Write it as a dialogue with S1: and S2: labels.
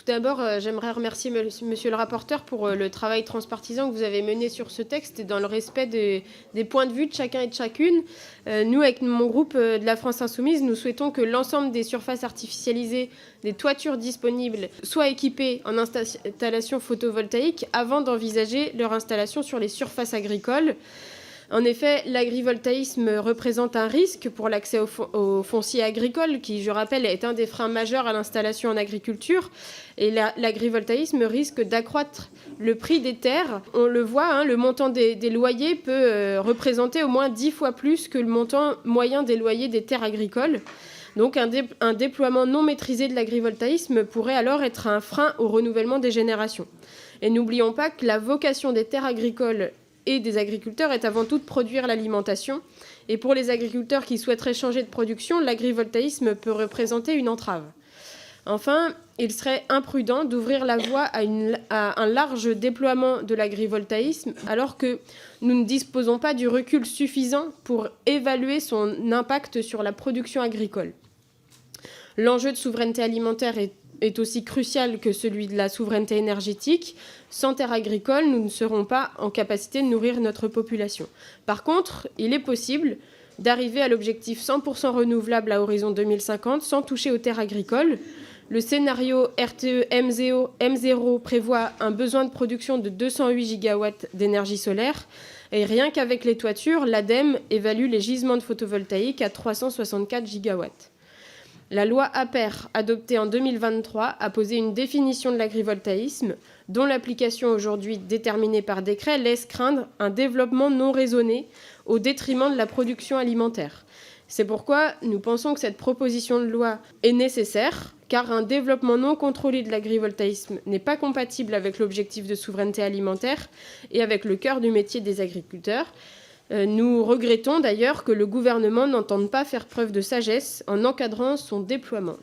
S1: d'abord, j'aimerais remercier monsieur le rapporteur pour le travail transpartisan que vous avez mené sur ce texte et dans le respect des points de vue de chacun et de chacune. Nous, avec mon groupe de la France Insoumise, nous souhaitons que l'ensemble des surfaces artificialisées, des toitures disponibles, soient équipées en installation photovoltaïque avant d'envisager leur installation sur les surfaces agricoles. En effet, l'agrivoltaïsme représente un risque pour l'accès au foncier agricole, qui, je rappelle, est un des freins majeurs à l'installation en agriculture. Et l'agrivoltaïsme risque d'accroître le prix des terres. On le voit, le montant des loyers peut représenter au moins 10 fois plus que le montant moyen des loyers des terres agricoles. Donc un déploiement non maîtrisé de l'agrivoltaïsme pourrait alors être un frein au renouvellement des générations. Et n'oublions pas que la vocation des terres agricoles et des agriculteurs est avant tout de produire l'alimentation. Et pour les agriculteurs qui souhaiteraient changer de production, l'agrivoltaïsme peut représenter une entrave. Enfin, il serait imprudent d'ouvrir la voie à un large déploiement de l'agrivoltaïsme alors que nous ne disposons pas du recul suffisant pour évaluer son impact sur la production agricole. L'enjeu de souveraineté alimentaire est aussi crucial que celui de la souveraineté énergétique. Sans terres agricoles, nous ne serons pas en capacité de nourrir notre population. Par contre, il est possible d'arriver à l'objectif 100% renouvelable à horizon 2050 sans toucher aux terres agricoles. Le scénario RTE M0 prévoit un besoin de production de 208 gigawatts d'énergie solaire. Et rien qu'avec les toitures, l'ADEME évalue les gisements de photovoltaïque à 364 gigawatts. La loi APER, adoptée en 2023, a posé une définition de l'agrivoltaïsme, dont l'application aujourd'hui déterminée par décret laisse craindre un développement non raisonné au détriment de la production alimentaire. C'est pourquoi nous pensons que cette proposition de loi est nécessaire, car un développement non contrôlé de l'agrivoltaïsme n'est pas compatible avec l'objectif de souveraineté alimentaire et avec le cœur du métier des agriculteurs. Nous regrettons d'ailleurs que le gouvernement n'entende pas faire preuve de sagesse en encadrant son déploiement.